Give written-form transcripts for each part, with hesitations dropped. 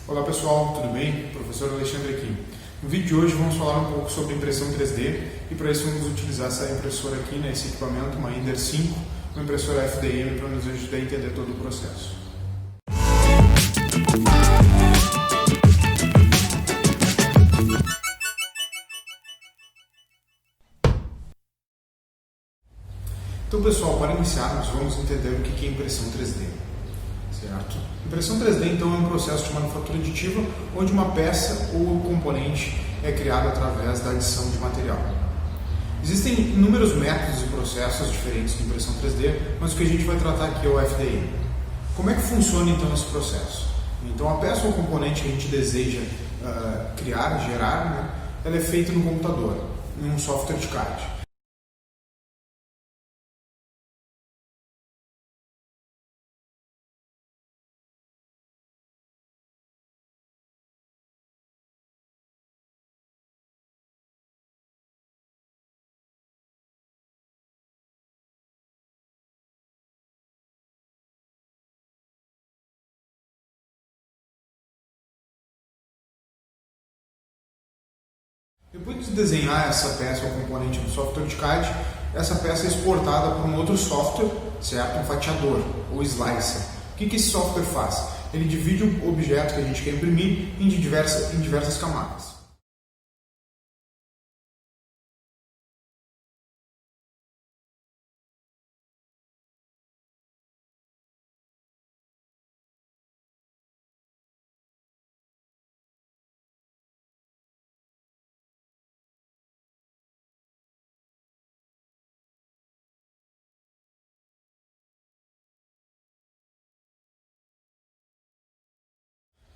Olá pessoal, tudo bem? Professor Alexandre aqui. No vídeo de hoje vamos falar um pouco sobre impressão 3D e para isso vamos utilizar essa impressora aqui, esse equipamento, uma Ender 5, uma impressora FDM para nos ajudar a entender todo o processo. Então pessoal, para iniciarmos vamos entender o que é impressão 3D. Certo? Impressão 3D então é um processo de manufatura aditiva onde uma peça ou componente é criado através da adição de material. Existem inúmeros métodos e processos diferentes de impressão 3D, mas o que a gente vai tratar aqui é o FDM. Como é que funciona então esse processo? Então a peça ou componente que a gente deseja criar, gerar, ela é feita no computador, em um software de CAD. Depois de desenhar essa peça ou componente no software de CAD, essa peça é exportada para um outro software, certo? Um fatiador ou slicer. O que esse software faz? Ele divide o objeto que a gente quer imprimir em diversas camadas.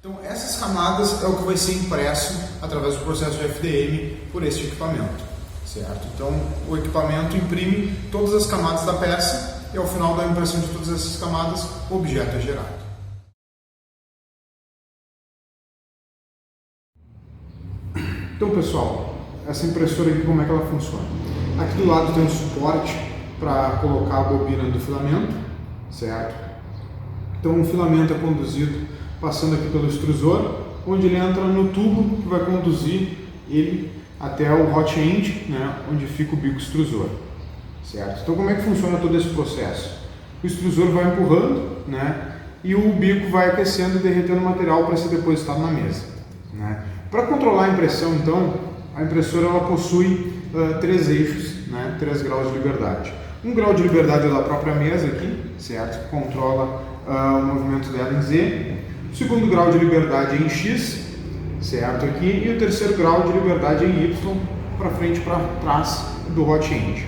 Então essas camadas é o que vai ser impresso através do processo de FDM por este equipamento, certo? Então o equipamento imprime todas as camadas da peça e ao final da impressão de todas essas camadas o objeto é gerado. Então pessoal, essa impressora aqui como é que ela funciona? Aqui do lado tem um suporte para colocar a bobina do filamento, certo? Então o filamento é conduzido passando aqui pelo extrusor, onde ele entra no tubo que vai conduzir ele até o hot end, onde fica o bico extrusor, certo? Então como é que funciona todo esse processo? O extrusor vai empurrando, e o bico vai aquecendo e derretendo o material para ser depositado na mesa, Para controlar a impressão, então, a impressora ela possui 3 eixos, 3 graus de liberdade. Um grau de liberdade é da própria mesa aqui, certo? Que controla o movimento dela em Z. O segundo grau de liberdade é em X, certo? Aqui, e o terceiro grau de liberdade é em Y, para frente e para trás do hot end.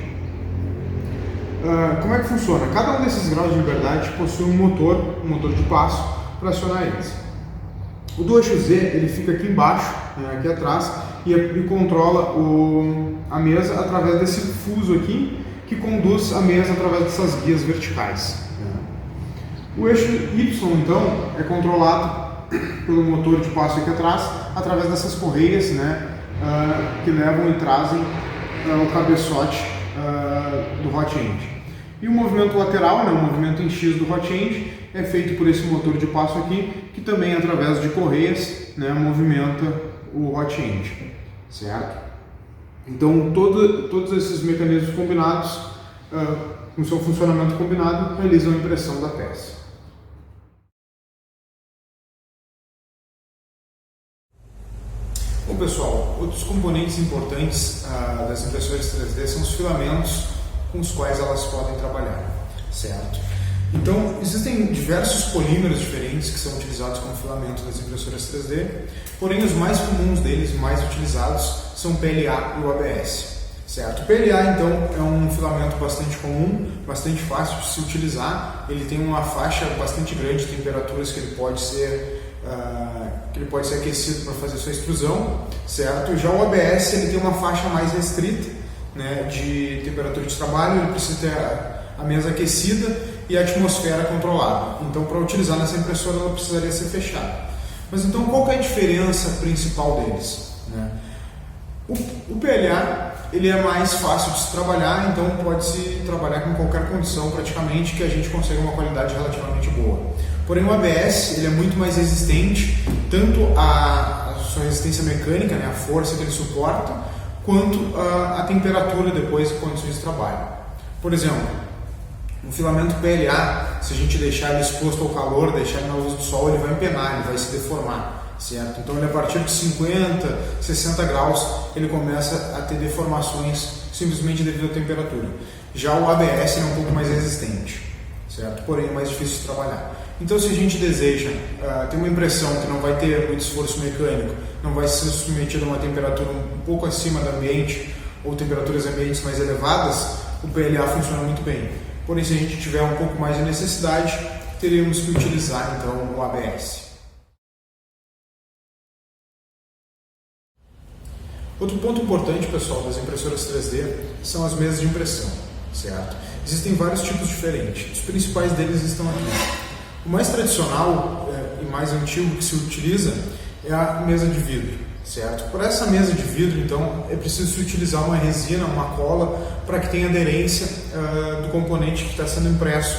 Como é que funciona? Cada um desses graus de liberdade possui um motor de passo para acionar eles. O do eixo Z ele fica aqui embaixo, aqui atrás, e controla a mesa através desse fuso aqui, que conduz a mesa através dessas guias verticais. O eixo Y, então, é controlado pelo motor de passo aqui atrás, através dessas correias, que levam e trazem o cabeçote do hot end. E o movimento lateral, o movimento em X do hot end, é feito por esse motor de passo aqui, que também, através de correias, movimenta o hot end, certo? Então, todos esses mecanismos combinados, com seu funcionamento combinado, realizam a impressão da peça. Bom pessoal, outros componentes importantes das impressoras 3D são os filamentos com os quais elas podem trabalhar, certo? Então, existem diversos polímeros diferentes que são utilizados como filamento nas impressoras 3D, porém os mais comuns deles, mais utilizados, são o PLA e o ABS, certo? O PLA, então, é um filamento bastante comum, bastante fácil de se utilizar, ele tem uma faixa bastante grande de temperaturas que ele pode ser aquecido para fazer sua extrusão, certo? Já o ABS ele tem uma faixa mais restrita, de temperatura de trabalho, ele precisa ter a mesa aquecida e a atmosfera controlada. Então, para utilizar nessa impressora, ela precisaria ser fechada. Mas então, qual que é a diferença principal deles? O PLA ele é mais fácil de se trabalhar, então pode-se trabalhar com qualquer condição praticamente que a gente consiga uma qualidade relativamente boa. Porém o ABS ele é muito mais resistente, tanto a sua resistência mecânica, né, a força que ele suporta, quanto a temperatura depois e condições de trabalho. Por exemplo, um filamento PLA, se a gente deixar ele exposto ao calor, deixar ele na luz do sol, ele vai empenar, ele vai se deformar, certo? Então ele, a partir de 50, 60 graus, ele começa a ter deformações simplesmente devido à temperatura. Já o ABS é um pouco mais resistente, certo? Porém é mais difícil de trabalhar. Então, se a gente deseja ter uma impressão que não vai ter muito esforço mecânico, não vai ser submetido a uma temperatura um pouco acima do ambiente ou temperaturas ambientes mais elevadas, o PLA funciona muito bem. Porém, se a gente tiver um pouco mais de necessidade, teríamos que utilizar então o ABS. Outro ponto importante, pessoal, das impressoras 3D são as mesas de impressão, certo? Existem vários tipos diferentes. Os principais deles estão aqui. O mais tradicional e mais antigo que se utiliza é a mesa de vidro, certo? Por essa mesa de vidro, então, é preciso se utilizar uma resina, uma cola, para que tenha aderência do componente que está sendo impresso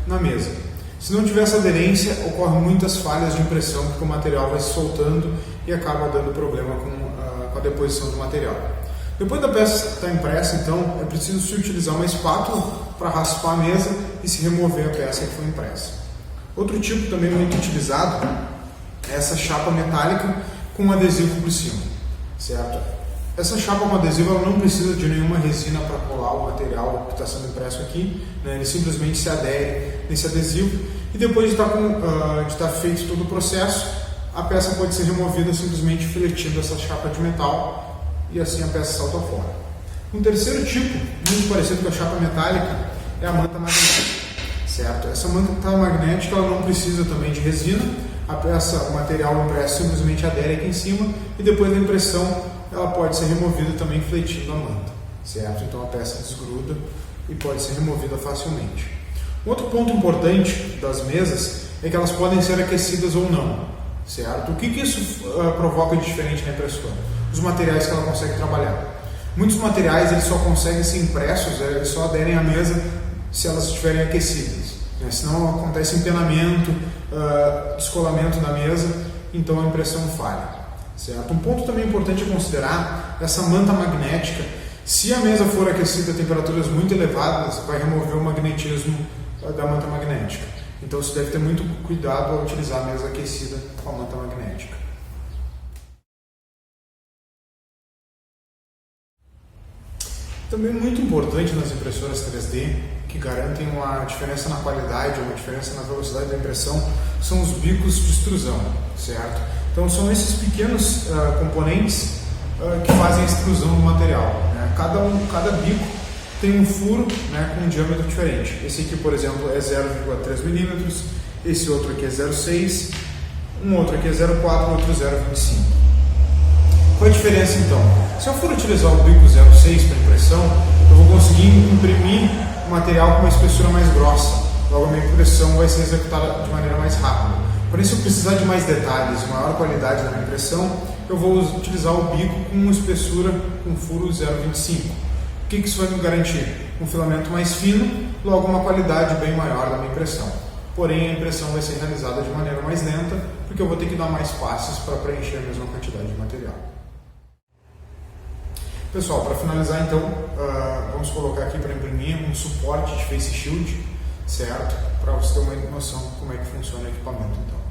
na mesa. Se não tiver essa aderência, ocorrem muitas falhas de impressão, porque o material vai se soltando e acaba dando problema com a deposição do material. Depois da peça estar impressa, então, é preciso se utilizar uma espátula para raspar a mesa e se remover a peça que foi impressa. Outro tipo também muito utilizado é essa chapa metálica com adesivo por cima, certo? Essa chapa com adesivo ela não precisa de nenhuma resina para colar o material que está sendo impresso aqui, né? Ele simplesmente se adere nesse adesivo e depois de estar feito todo o processo, a peça pode ser removida simplesmente filetindo essa chapa de metal e assim a peça salta fora. Um terceiro tipo, muito parecido com a chapa metálica, é a manta magnética. Certo? Essa manta magnética ela não precisa também de resina, a peça, o material impresso simplesmente adere aqui em cima e depois da impressão ela pode ser removida também fletindo a manta, certo? Então a peça desgruda e pode ser removida facilmente. Um outro ponto importante das mesas é que elas podem ser aquecidas ou não, certo? O que isso provoca de diferente na impressora? Os materiais que ela consegue trabalhar. Muitos materiais eles só conseguem ser impressos, eles só aderem à mesa se elas estiverem aquecidas, né? Senão acontece empenamento, descolamento da mesa, então a impressão falha, certo? Um ponto também importante a considerar essa manta magnética. Se a mesa for aquecida a temperaturas muito elevadas, vai remover o magnetismo da manta magnética. Então você deve ter muito cuidado ao utilizar a mesa aquecida com a manta magnética. Também muito importante nas impressoras 3D, que garantem uma diferença na qualidade, uma diferença na velocidade da impressão, são os bicos de extrusão, certo? Então são esses pequenos componentes que fazem a extrusão do material, né? Cada bico tem um furo, né, com um diâmetro diferente. Esse aqui, por exemplo, é 0,3 mm, esse outro aqui é 0,6, um outro aqui é 0,4, outro 0,25. Qual a diferença então? Se eu for utilizar o bico 0,6 para impressão, eu vou conseguir imprimir o material com uma espessura mais grossa, logo a minha impressão vai ser executada de maneira mais rápida. Porém, se eu precisar de mais detalhes, maior qualidade da minha impressão, eu vou utilizar o bico com uma espessura com furo 0,25. O que isso vai me garantir? Um filamento mais fino, logo uma qualidade bem maior da minha impressão. Porém, a impressão vai ser realizada de maneira mais lenta, porque eu vou ter que dar mais passes para preencher a mesma quantidade de material. Pessoal, para finalizar então, vamos colocar aqui para imprimir um suporte de face shield, certo? Para você ter uma noção de como é que funciona o equipamento então.